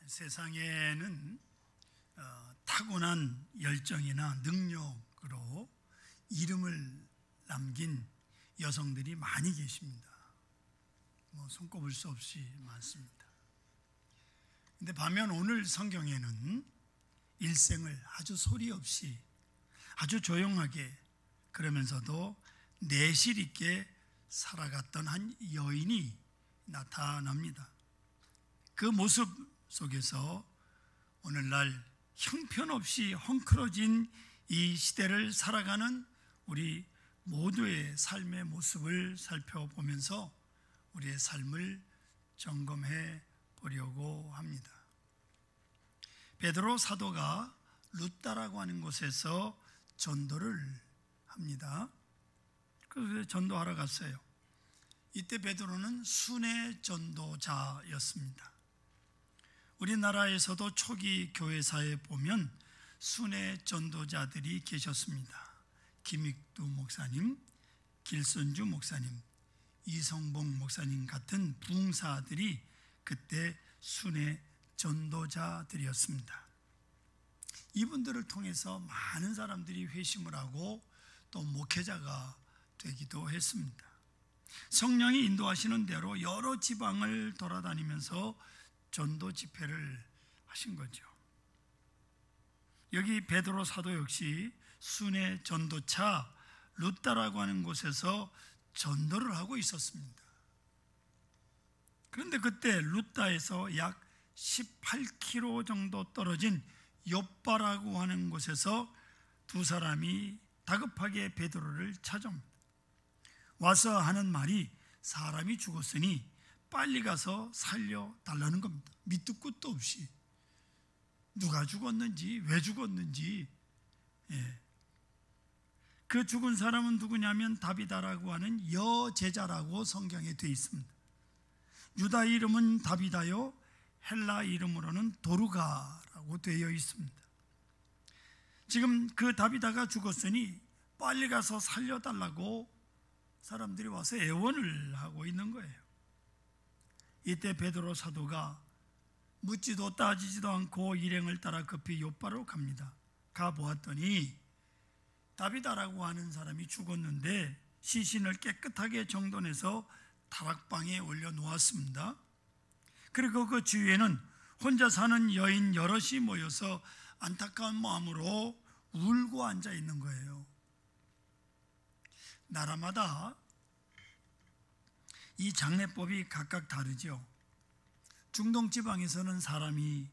세상에는 타고난 열정이나 능력으로 이름을 남긴 여성들이 많이 계십니다. 손꼽을 수 없이 많습니다. 근데 반면 오늘 성경에는 일생을 아주 소리 없이 아주 조용하게 그러면서도 내실 있게 살아갔던 한 여인이 나타납니다. 그 모습 속에서 오늘날 형편없이 헝클어진 이 시대를 살아가는 우리 모두의 삶의 모습을 살펴보면서 우리의 삶을 점검해 보려고 합니다. 베드로 사도가 루다라고 하는 곳에서 전도를 합니다. 그래서 전도하러 갔어요. 이때 베드로는 순회 전도자였습니다. 우리나라에서도 초기 교회사에 보면 순회 전도자들이 계셨습니다. 김익두 목사님, 길선주 목사님, 이성봉 목사님 같은 부흥사들이 그때 순회 전도자들이었습니다. 이분들을 통해서 많은 사람들이 회심을 하고 또 목회자가 되기도 했습니다. 성령이 인도하시는 대로 여러 지방을 돌아다니면서 전도 집회를 하신 거죠. 여기 베드로 사도 역시 순회 전도차 루다라고 하는 곳에서 전도를 하고 있었습니다. 그런데 그때 루다에서 약 18km 정도 떨어진 욥바라고 하는 곳에서 두 사람이 다급하게 베드로를 찾아옵니다. 와서 하는 말이 사람이 죽었으니 빨리 가서 살려달라는 겁니다. 밑도 끝도 없이 누가 죽었는지 왜 죽었는지. 그 죽은 사람은 누구냐면 다비다라고 하는 여제자라고 성경에 되어 있습니다. 유다 이름은 다비다요, 헬라 이름으로는 도르가라고 되어 있습니다. 지금 그 다비다가 죽었으니 빨리 가서 살려달라고 사람들이 와서 애원을 하고 있는 거예요. 이때 베드로 사도가 묻지도 따지지도 않고 일행을 따라 급히 욥바로 갑니다. 가보았더니 다비다라고 하는 사람이 죽었는데 시신을 깨끗하게 정돈해서 다락방에 올려놓았습니다. 그리고 그 주위에는 혼자 사는 여인 여럿이 모여서 안타까운 마음으로 울고 앉아 있는 거예요. 나라마다 이 장례법이 각각 다르죠. 중동 지방에서는 사람이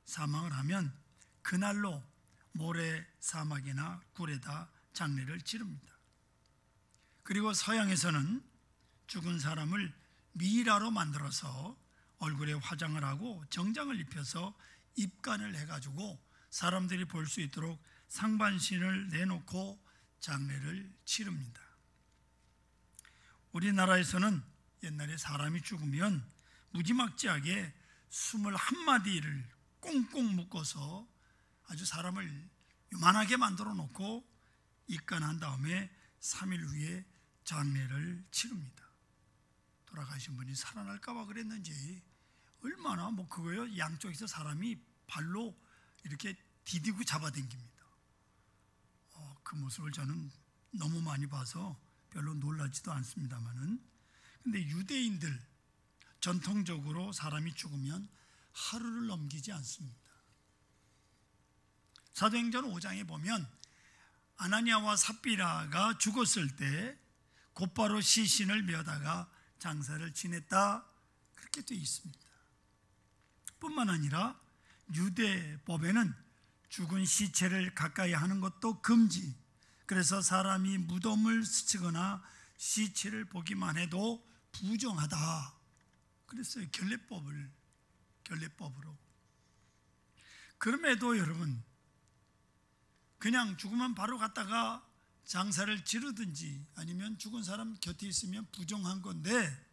사망을 하면 그날로 모래 사막이나 굴에다 장례를 치릅니다. 그리고 서양에서는 죽은 사람을 미라로 만들어서 얼굴에 화장을 하고 정장을 입혀서 입간을 해가지고 사람들이 볼 수 있도록 상반신을 내놓고 장례를 치릅니다. 우리나라에서는 옛날에 사람이 죽으면 무지막지하게 21마디를 꽁꽁 묶어서 아주 사람을 요만하게 만들어 놓고 입간한 다음에 3일 후에 장례를 치릅니다. 돌아가신 분이 살아날까 봐 그랬는지 얼마나 그거요, 양쪽에서 사람이 발로 이렇게 디디고 잡아당깁니다. 그 모습을 저는 너무 많이 봐서 별로 놀라지도 않습니다만은, 근데 유대인들 전통적으로 사람이 죽으면 하루를 넘기지 않습니다. 사도행전 5장에 보면 아나니아와 삽비라가 죽었을 때 곧바로 시신을 메어다가 장사를 지냈다, 그렇게 되어 있습니다. 뿐만 아니라 유대법에는 죽은 시체를 가까이 하는 것도 금지, 그래서 사람이 무덤을 스치거나 시체를 보기만 해도 부정하다 그랬어요. 결례법으로. 그럼에도 여러분, 그냥 죽으면 바로 갔다가 장사를 지르든지 아니면 죽은 사람 곁에 있으면 부정한 건데,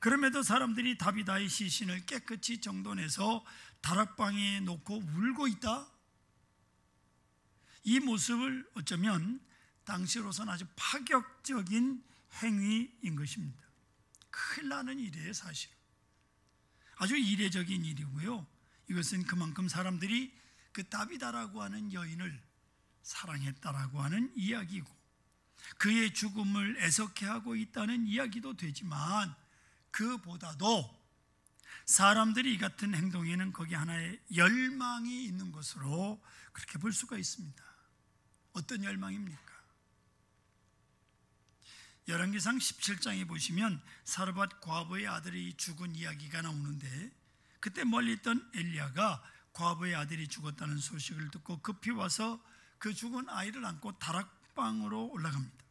그럼에도 사람들이 다비다의 시신을 깨끗이 정돈해서 다락방에 놓고 울고 있다? 이 모습을 어쩌면 당시로서는 아주 파격적인 행위인 것입니다. 큰일 나는 일이에요. 사실은 아주 이례적인 일이고요, 이것은 그만큼 사람들이 그 다비다라고 하는 여인을 사랑했다라고 하는 이야기고, 그의 죽음을 애석해하고 있다는 이야기도 되지만, 그보다도 사람들이 이 같은 행동에는 거기 하나의 열망이 있는 것으로 그렇게 볼 수가 있습니다. 어떤 열망입니까? 열왕기상 17장에 보시면 사르밧 과부의 아들이 죽은 이야기가 나오는데, 그때 멀리 있던 엘리야가 과부의 아들이 죽었다는 소식을 듣고 급히 와서 그 죽은 아이를 안고 다락방으로 올라갑니다.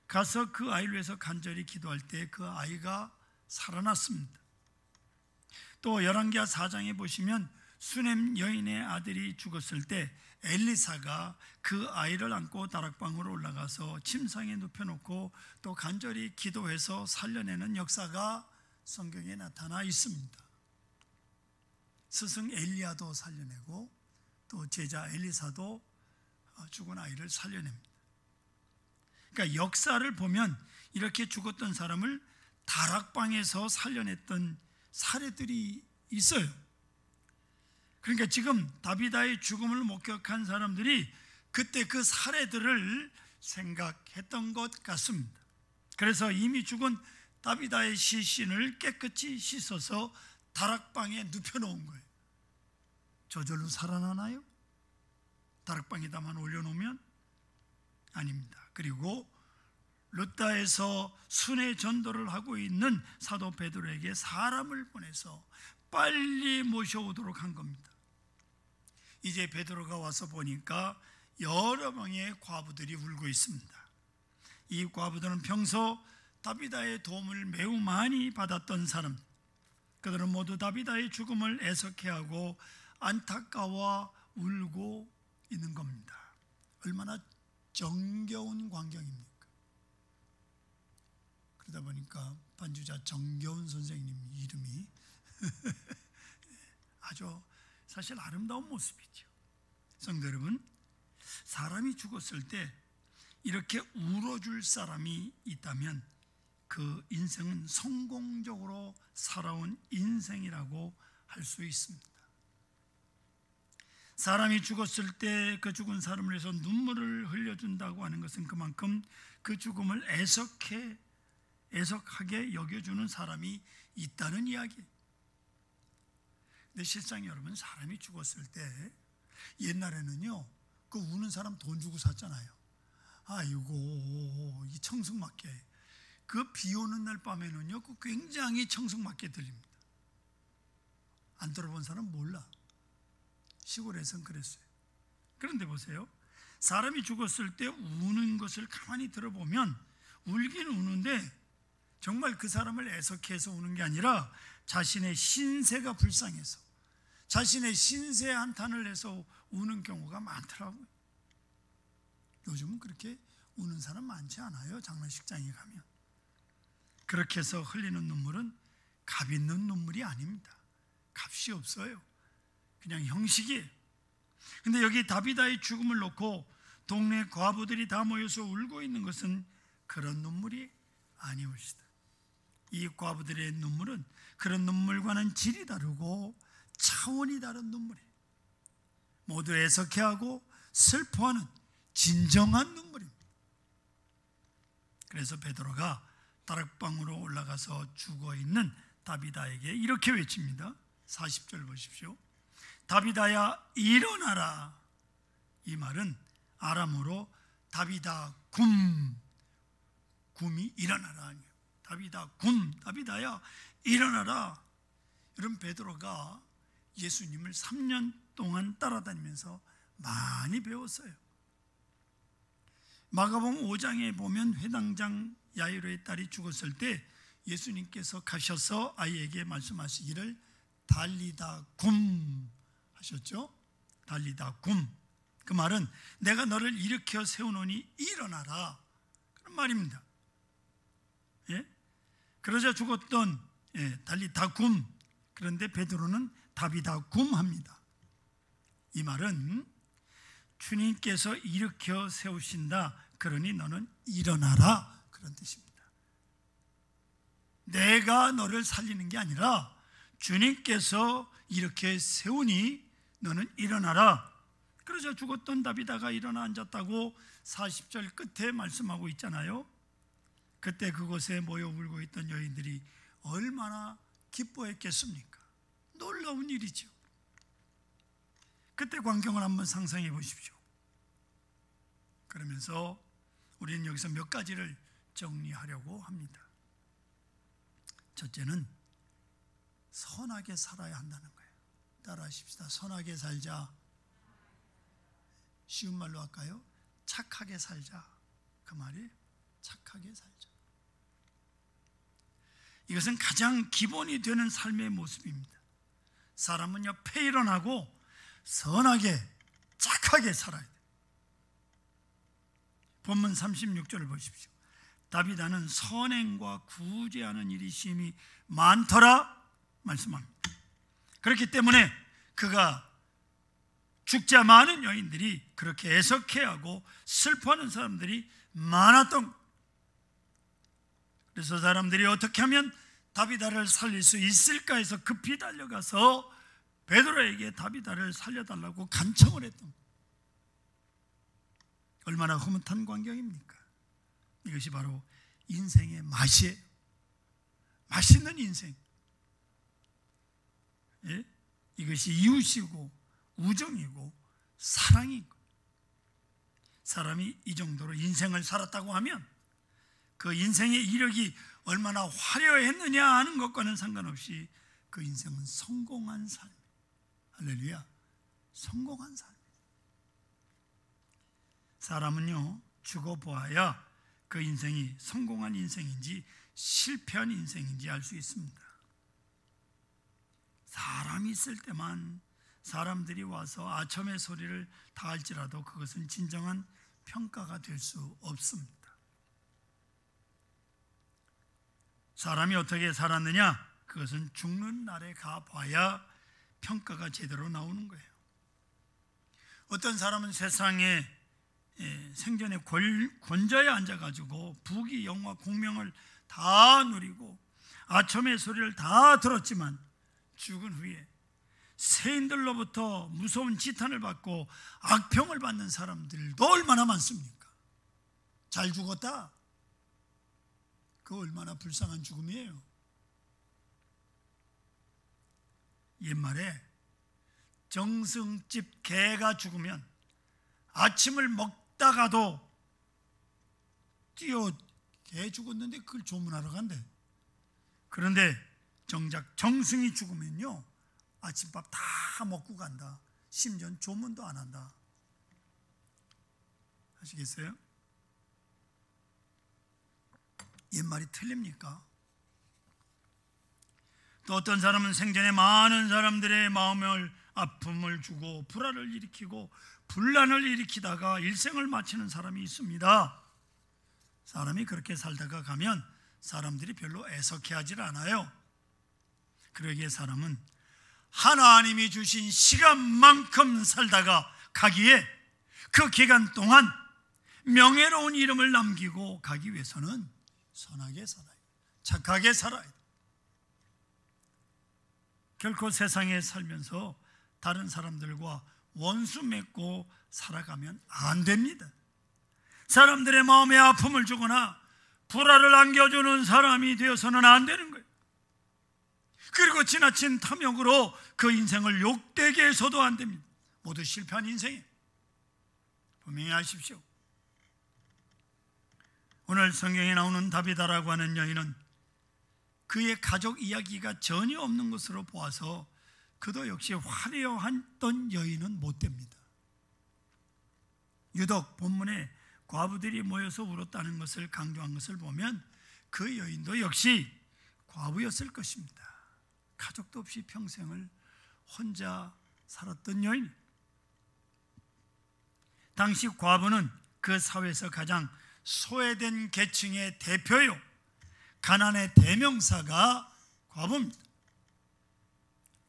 가서 그 아이를 위해서 간절히 기도할 때 그 아이가 살아났습니다. 또 열왕기하 4장에 보시면 수넴 여인의 아들이 죽었을 때 엘리사가 그 아이를 안고 다락방으로 올라가서 침상에 눕혀놓고 또 간절히 기도해서 살려내는 역사가 성경에 나타나 있습니다. 스승 엘리야도 살려내고 또 제자 엘리사도 죽은 아이를 살려냅니다. 그러니까 역사를 보면 이렇게 죽었던 사람을 다락방에서 살려냈던 사례들이 있어요. 그러니까 지금 다비다의 죽음을 목격한 사람들이 그때 그 사례들을 생각했던 것 같습니다. 그래서 이미 죽은 다비다의 시신을 깨끗이 씻어서 다락방에 눕혀놓은 거예요. 저절로 살아나나요? 다락방에다만 올려놓으면? 아닙니다. 그리고 룻다에서 순회 전도를 하고 있는 사도 베드로에게 사람을 보내서 빨리 모셔오도록 한 겁니다. 이제 베드로가 와서 보니까 여러 명의 과부들이 울고 있습니다. 이 과부들은 평소 다비다의 도움을 매우 많이 받았던 사람, 그들은 모두 다비다의 죽음을 애석해하고 안타까워 울고 있는 겁니다. 얼마나 정겨운 광경입니까? 그러다 보니까 반주자 정겨운 선생님 이름이 아주 사실 아름다운 모습이죠. 성도 여러분, 사람이 죽었을 때 이렇게 울어줄 사람이 있다면 그 인생은 성공적으로 살아온 인생이라고 할 수 있습니다. 사람이 죽었을 때 그 죽은 사람을 위해서 눈물을 흘려준다고 하는 것은 그만큼 그 죽음을 애석하게 여겨주는 사람이 있다는 이야기예요. 근데 실상 여러분, 사람이 죽었을 때 옛날에는요, 그 우는 사람 돈 주고 샀잖아요. 아이고, 이 청승맞게. 그 비 오는 날 밤에는요, 그 굉장히 청승맞게 들립니다. 안 들어본 사람 몰라. 시골에선 그랬어요. 그런데 보세요, 사람이 죽었을 때 우는 것을 가만히 들어보면 울긴 우는데 정말 그 사람을 애석해서 우는 게 아니라 자신의 신세가 불쌍해서, 자신의 신세 한탄을 해서 우는 경우가 많더라고요. 요즘은 그렇게 우는 사람 많지 않아요. 장례식장에 가면. 그렇게 해서 흘리는 눈물은 값 있는 눈물이 아닙니다. 값이 없어요. 그냥 형식이에요. 근데 여기 다비다의 죽음을 놓고 동네 과부들이 다 모여서 울고 있는 것은 그런 눈물이 아니올시다. 이 과부들의 눈물은 그런 눈물과는 질이 다르고 차원이 다른 눈물이에요. 모두 애석해하고 슬퍼하는 진정한 눈물입니다. 그래서 베드로가 다락방으로 올라가서 죽어있는 다비다에게 이렇게 외칩니다. 40절 보십시오. 다비다야 일어나라. 이 말은 아람어로 다비다 굼이 일어나라. 다비다 다비다야 일어나라. 여러분, 베드로가 예수님을 3년 동안 따라다니면서 많이 배웠어요. 마가복음 5장에 보면 회당장 야이로의 딸이 죽었을 때 예수님께서 가셔서 아이에게 말씀하시기를 달리다 굼 하셨죠. 달리다 굼. 그 말은 내가 너를 일으켜 세우노니 일어나라, 그런 말입니다. 예? 그러자 죽었던 달리다 굼. 그런데 베드로는 다비다 굼 합니다. 이 말은 주님께서 일으켜 세우신다, 그러니 너는 일어나라, 그런 뜻입니다. 내가 너를 살리는 게 아니라 주님께서 이렇게 세우니 너는 일어나라. 그러자 죽었던 다비다가 일어나 앉았다고 40절 끝에 말씀하고 있잖아요. 그때 그곳에 모여 울고 있던 여인들이 얼마나 기뻐했겠습니까? 놀라운 일이죠. 그때 광경을 한번 상상해 보십시오. 그러면서 우리는 여기서 몇 가지를 정리하려고 합니다. 첫째는 선하게 살아야 한다는 거예요. 따라하십시다. 선하게 살자. 쉬운 말로 할까요? 착하게 살자. 그 말이 착하게 살자. 이것은 가장 기본이 되는 삶의 모습입니다. 사람은요, 페이런하고 선하게 착하게 살아야 돼요. 본문 36절을 보십시오. 다비다는 선행과 구제하는 일이 심히 많더라 말씀합니다. 그렇기 때문에 그가 죽자 많은 여인들이 그렇게 애석해하고 슬퍼하는 사람들이 많았던, 그래서 사람들이 어떻게 하면 다비다를 살릴 수 있을까 해서 급히 달려가서 베드로에게 다비다를 살려달라고 간청을 했던, 얼마나 흐뭇한 광경입니까? 이것이 바로 인생의 맛이에요. 맛있는 인생. 예? 이것이 이웃이고 우정이고 사랑이고, 사람이 이 정도로 인생을 살았다고 하면 그 인생의 이력이 얼마나 화려했느냐 하는 것과는 상관없이 그 인생은 성공한 삶. 할렐루야. 성공한 삶. 사람은요, 죽어보아야 그 인생이 성공한 인생인지 실패한 인생인지 알 수 있습니다. 사람이 있을 때만 사람들이 와서 아첨의 소리를 다 할지라도 그것은 진정한 평가가 될 수 없습니다. 사람이 어떻게 살았느냐? 그것은 죽는 날에 가봐야 평가가 제대로 나오는 거예요. 어떤 사람은 세상에 생전에 권좌에 앉아가지고 부귀 영화 공명을 다 누리고 아첨의 소리를 다 들었지만 죽은 후에 세인들로부터 무서운 지탄을 받고 악평을 받는 사람들도 얼마나 많습니까? 잘 죽었다. 그 얼마나 불쌍한 죽음이에요. 옛말에 정승집 개가 죽으면 아침을 먹다가도 개 죽었는데 그걸 조문하러 간대. 그런데 정작 정승이 죽으면요, 아침밥 다 먹고 간다. 심지어 조문도 안 한다. 아시겠어요? 옛말이 틀립니까? 또 어떤 사람은 생전에 많은 사람들의 마음을 아픔을 주고 불화를 일으키고 분란을 일으키다가 일생을 마치는 사람이 있습니다. 사람이 그렇게 살다가 가면 사람들이 별로 애석해하지 않아요. 그러기에 사람은 하나님이 주신 시간만큼 살다가 가기에 그 기간 동안 명예로운 이름을 남기고 가기 위해서는 선하게 살아야, 착하게 살아야 돼. 결코 세상에 살면서 다른 사람들과 원수 맺고 살아가면 안 됩니다. 사람들의 마음에 아픔을 주거나 불화를 안겨주는 사람이 되어서는 안 되는 거예요. 그리고 지나친 탐욕으로 그 인생을 욕되게 해서도 안 됩니다. 모두 실패한 인생이에요. 분명히 아십시오. 오늘 성경에 나오는 다비다라고 하는 여인은 그의 가족 이야기가 전혀 없는 것으로 보아서 그도 역시 화려했던 여인은 못 됩니다. 유독 본문에 과부들이 모여서 울었다는 것을 강조한 것을 보면 그 여인도 역시 과부였을 것입니다. 가족도 없이 평생을 혼자 살았던 여인. 당시 과부는 그 사회에서 가장 소외된 계층의 대표요, 가난의 대명사가 과부입니다.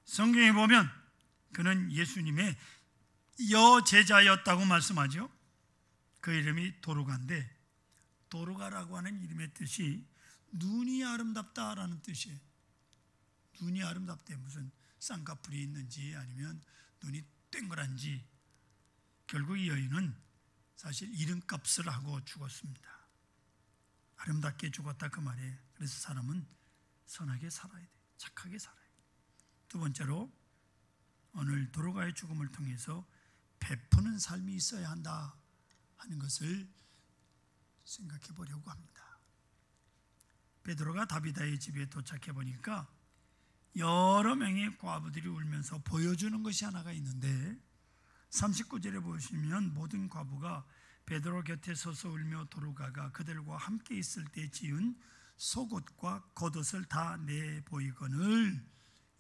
성경에 보면 그는 예수님의 여제자였다고 말씀하죠. 그 이름이 도르가인데, 도르가라고 하는 이름의 뜻이 눈이 아름답다라는 뜻이에요. 눈이 아름답대. 무슨 쌍꺼풀이 있는지 아니면 눈이 땡그란지, 결국 이 여인은 사실 이름값을 하고 죽었습니다. 아름답게 죽었다 그 말이에요. 그래서 사람은 선하게 살아야 돼, 착하게 살아야 돼. 두 번째로 오늘 도로가의 죽음을 통해서 베푸는 삶이 있어야 한다 하는 것을 생각해 보려고 합니다. 베드로가 다비다의 집에 도착해 보니까 여러 명의 과부들이 울면서 보여주는 것이 하나가 있는데, 39절에 보시면 모든 과부가 베드로 곁에 서서 울며 도로가가 그들과 함께 있을 때 지은 속옷과 겉옷을 다 내보이거늘,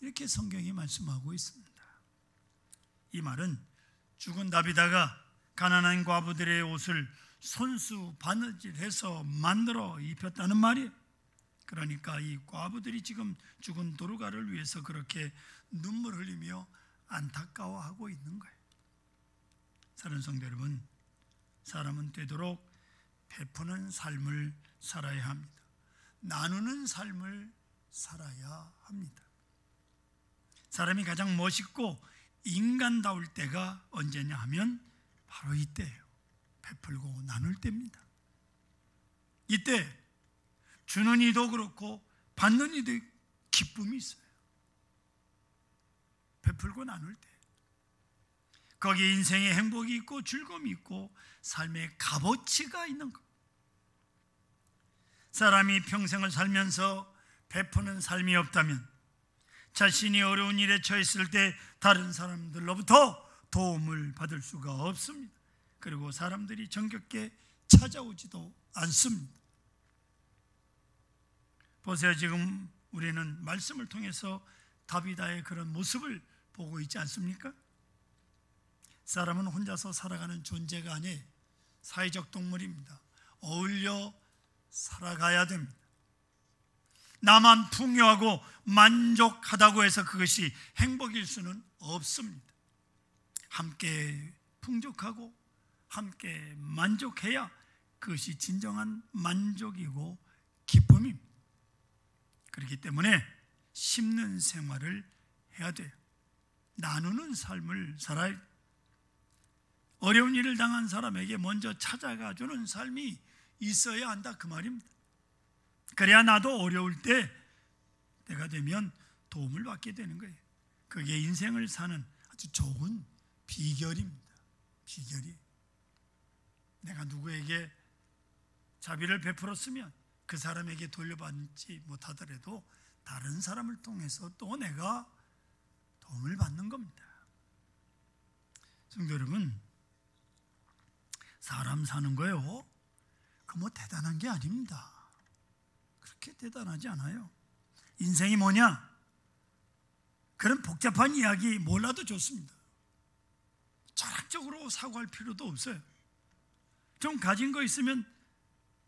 이렇게 성경이 말씀하고 있습니다. 이 말은 죽은 다비다가 가난한 과부들의 옷을 손수 바느질해서 만들어 입혔다는 말이에요. 그러니까 이 과부들이 지금 죽은 도로가를 위해서 그렇게 눈물 흘리며 안타까워하고 있는 거예요. 사랑하는 성도 여러분, 사람은 되도록 베푸는 삶을 살아야 합니다. 나누는 삶을 살아야 합니다. 사람이 가장 멋있고 인간다울 때가 언제냐 하면 바로 이때예요. 베풀고 나눌 때입니다. 이때 주는 이도 그렇고 받는 이도 기쁨이 있어요. 베풀고 나눌 때 거기에 인생의 행복이 있고 즐거움이 있고 삶의 값어치가 있는 것. 사람이 평생을 살면서 베푸는 삶이 없다면 자신이 어려운 일에 처했을 때 다른 사람들로부터 도움을 받을 수가 없습니다. 그리고 사람들이 정겹게 찾아오지도 않습니다. 보세요. 지금 우리는 말씀을 통해서 다비다의 그런 모습을 보고 있지 않습니까? 사람은 혼자서 살아가는 존재가 아니에요. 사회적 동물입니다. 어울려 살아가야 됩니다. 나만 풍요하고 만족하다고 해서 그것이 행복일 수는 없습니다. 함께 풍족하고 함께 만족해야 그것이 진정한 만족이고 기쁨입니다. 그렇기 때문에 심는 생활을 해야 돼요. 나누는 삶을 살아야 돼요. 어려운 일을 당한 사람에게 먼저 찾아가 주는 삶이 있어야 한다 그 말입니다. 그래야 나도 어려울 때가 되면 도움을 받게 되는 거예요. 그게 인생을 사는 아주 좋은 비결입니다. 비결이. 내가 누구에게 자비를 베풀었으면 그 사람에게 돌려받지 못하더라도 다른 사람을 통해서 또 내가 도움을 받는 겁니다. 성도 여러분, 사람 사는 거요, 그 뭐 대단한 게 아닙니다. 그렇게 대단하지 않아요. 인생이 뭐냐? 그런 복잡한 이야기 몰라도 좋습니다. 철학적으로 사고할 필요도 없어요. 좀 가진 거 있으면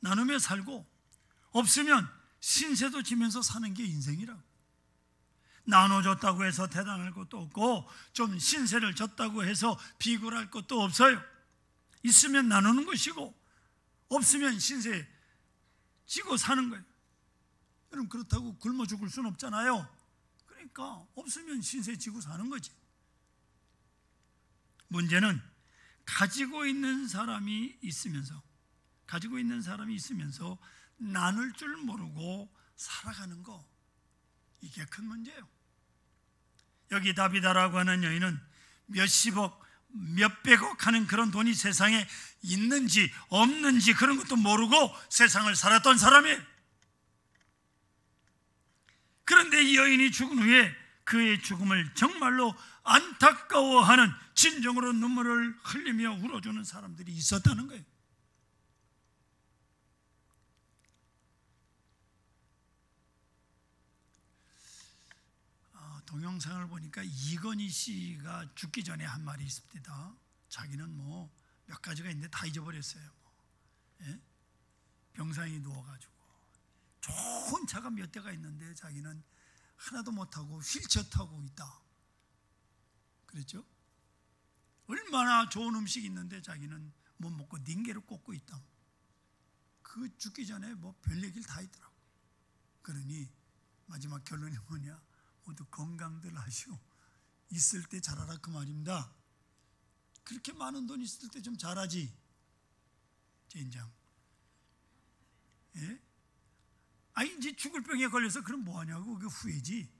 나누며 살고, 없으면 신세도 지면서 사는 게 인생이라고. 나눠줬다고 해서 대단할 것도 없고, 좀 신세를 졌다고 해서 비굴할 것도 없어요. 있으면 나누는 것이고 없으면 신세 지고 사는 거예요. 여러분, 그렇다고 굶어 죽을 수는 없잖아요. 그러니까 없으면 신세 지고 사는 거지. 문제는 가지고 있는 사람이 있으면서 나눌 줄 모르고 살아가는 거, 이게 큰 문제예요. 여기 다비다라고 하는 여인은 몇십억 몇백억 하는 그런 돈이 세상에 있는지 없는지 그런 것도 모르고 세상을 살았던 사람이에요. 그런데 이 여인이 죽은 후에 그의 죽음을 정말로 안타까워하는, 진정으로 눈물을 흘리며 울어주는 사람들이 있었다는 거예요. 동영상을 보니까 이건희 씨가 죽기 전에 한 말이 있습니다. 자기는 뭐 몇 가지가 있는데 다 잊어버렸어요. 예? 병상에 누워가지고 좋은 차가 몇 대가 있는데 자기는 하나도 못하고 휠체어 타고 있다 그랬죠. 얼마나 좋은 음식이 있는데 자기는 못 먹고 닝게를 꽂고 있다. 그 죽기 전에 뭐 별 얘기를 다 있더라고. 그러니 마지막 결론이 뭐냐? 모두 건강들 하시오. 있을 때 잘하라 그 말입니다. 그렇게 많은 돈 있을 때 좀 잘하지. 젠장. 예? 이제 죽을 병에 걸려서 그럼 뭐하냐고. 그게 후회지.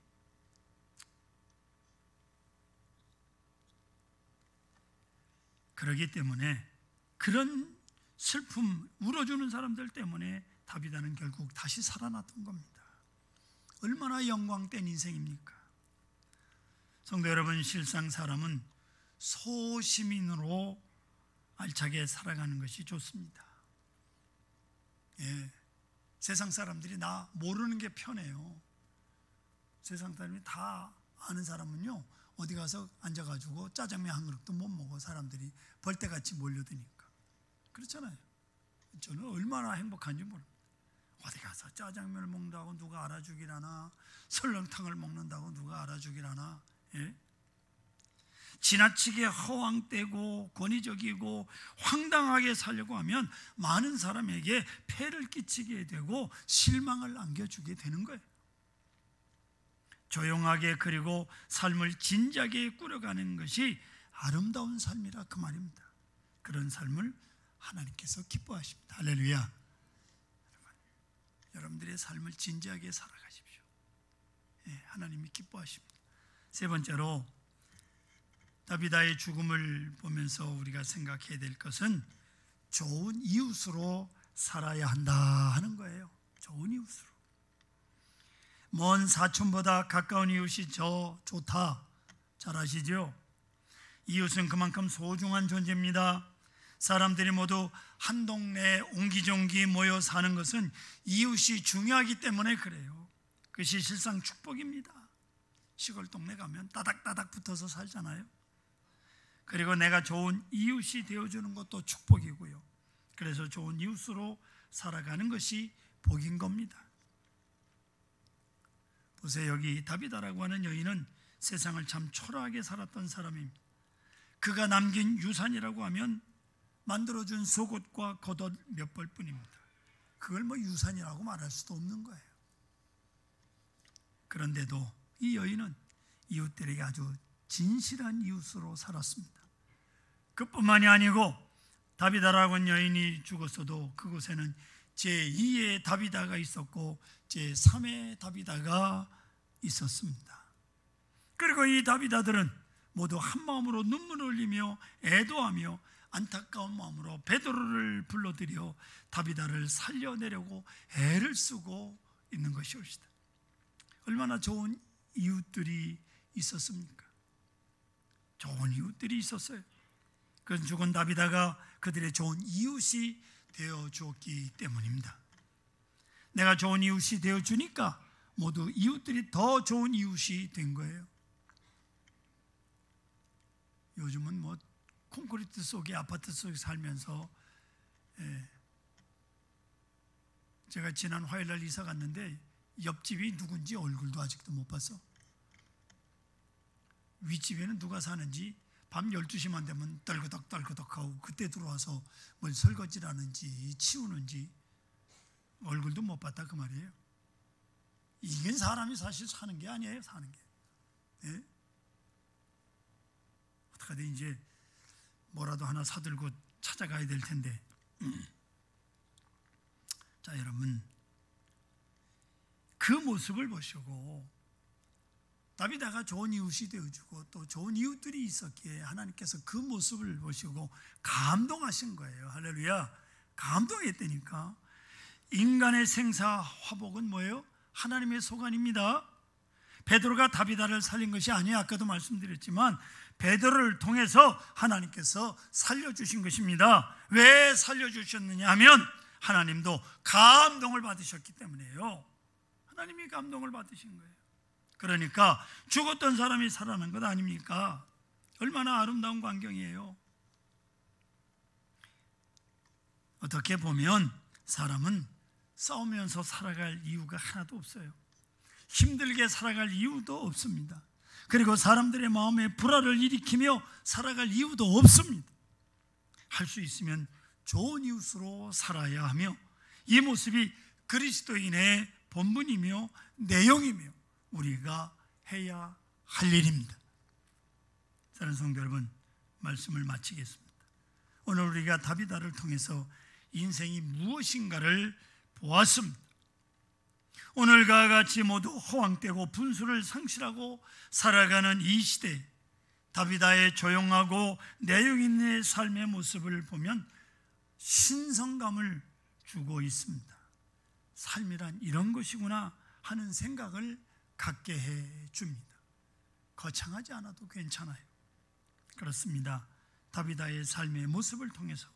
그러기 때문에 그런 슬픔, 울어주는 사람들 때문에 다비다는 결국 다시 살아났던 겁니다. 얼마나 영광된 인생입니까? 성도 여러분, 실상 사람은 소시민으로 알차게 살아가는 것이 좋습니다. 예, 세상 사람들이 나 모르는 게 편해요. 세상 사람이 다 아는 사람은요, 어디 가서 앉아가지고 짜장면 한 그릇도 못 먹어. 사람들이 벌떼같이 몰려드니까. 그렇잖아요. 저는 얼마나 행복한지 모릅니다. 어디 가서 짜장면을 먹는다고 누가 알아주길 하나, 설렁탕을 먹는다고 누가 알아주길 하나. 예? 지나치게 허황되고 권위적이고 황당하게 살려고 하면 많은 사람에게 폐를 끼치게 되고 실망을 안겨주게 되는 거예요. 조용하게 그리고 삶을 진지하게 꾸려가는 것이 아름다운 삶이라 그 말입니다. 그런 삶을 하나님께서 기뻐하십니다. 할렐루야. 여러분들의 삶을 진지하게 살아가십시오. 예, 하나님이 기뻐하십니다. 세 번째로 다비다의 죽음을 보면서 우리가 생각해야 될 것은 좋은 이웃으로 살아야 한다 하는 거예요. 좋은 이웃으로. 먼 사촌보다 가까운 이웃이 더 좋다. 잘 아시죠? 이웃은 그만큼 소중한 존재입니다. 사람들이 모두 한 동네에 옹기종기 모여 사는 것은 이웃이 중요하기 때문에 그래요. 그것이 실상 축복입니다. 시골 동네 가면 따닥따닥 붙어서 살잖아요. 그리고 내가 좋은 이웃이 되어주는 것도 축복이고요. 그래서 좋은 이웃으로 살아가는 것이 복인 겁니다. 보세요. 여기 다비다라고 하는 여인은 세상을 참 초라하게 살았던 사람입니다. 그가 남긴 유산이라고 하면 만들어준 속옷과 겉옷 몇 벌뿐입니다. 그걸 뭐 유산이라고 말할 수도 없는 거예요. 그런데도 이 여인은 이웃들에게 아주 진실한 이웃으로 살았습니다. 그뿐만이 아니고 다비다라고 하는 여인이 죽었어도 그곳에는 제2의 다비다가 있었고 제3의 다비다가 있었습니다. 그리고 이 다비다들은 모두 한 마음으로 눈물을 흘리며 애도하며 안타까운 마음으로 베드로를 불러들여 다비다를 살려내려고 애를 쓰고 있는 것이옵시다. 얼마나 좋은 이웃들이 있었습니까? 좋은 이웃들이 있었어요. 그 죽은 다비다가 그들의 좋은 이웃이 되어 주었기 때문입니다. 내가 좋은 이웃이 되어 주니까 모두 이웃들이 더 좋은 이웃이 된 거예요. 요즘은 뭐 콘크리트 속에 아파트 속에 살면서 제가 지난 화요일날 이사 갔는데 옆집이 누군지 얼굴도 아직도 못 봤어. 윗집에는 누가 사는지 밤 12시만 되면 떨그덕하고 그때 들어와서 뭘 설거지를 하는지 치우는지 얼굴도 못 봤다 그 말이에요. 이건 사람이 사실 사는 게 아니에요. 사는 게. 예? 어떡하든 이제 뭐라도 하나 사들고 찾아가야 될 텐데. 자, 여러분, 그 모습을 보시고 다비다가 좋은 이웃이 되어주고 또 좋은 이웃들이 있었기에 하나님께서 그 모습을 보시고 감동하신 거예요. 할렐루야. 감동했다니까. 인간의 생사 화복은 뭐예요? 하나님의 소관입니다. 베드로가 다비다를 살린 것이 아니에요. 아까도 말씀드렸지만 베드로를 통해서 하나님께서 살려주신 것입니다. 왜 살려주셨느냐 하면 하나님도 감동을 받으셨기 때문이에요. 하나님이 감동을 받으신 거예요. 그러니까 죽었던 사람이 살아난 것 아닙니까? 얼마나 아름다운 광경이에요. 어떻게 보면 사람은 싸우면서 살아갈 이유가 하나도 없어요. 힘들게 살아갈 이유도 없습니다. 그리고 사람들의 마음에 불화를 일으키며 살아갈 이유도 없습니다. 할 수 있으면 좋은 이웃으로 살아야 하며 이 모습이 그리스도인의 본분이며 내용이며 우리가 해야 할 일입니다. 사랑하는 성도 여러분, 말씀을 마치겠습니다. 오늘 우리가 다비다를 통해서 인생이 무엇인가를 보았습니다. 오늘과 같이 모두 허황되고 분수를 상실하고 살아가는 이 시대, 다비다의 조용하고 내용 있는 삶의 모습을 보면 신성감을 주고 있습니다. 삶이란 이런 것이구나 하는 생각을 갖게 해 줍니다. 거창하지 않아도 괜찮아요. 그렇습니다. 다비다의 삶의 모습을 통해서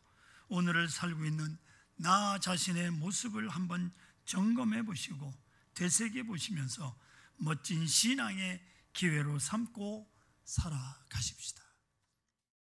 오늘을 살고 있는 나 자신의 모습을 한번 점검해 보시고 되새겨 보시면서 멋진 신앙의 기회로 삼고 살아가십시다.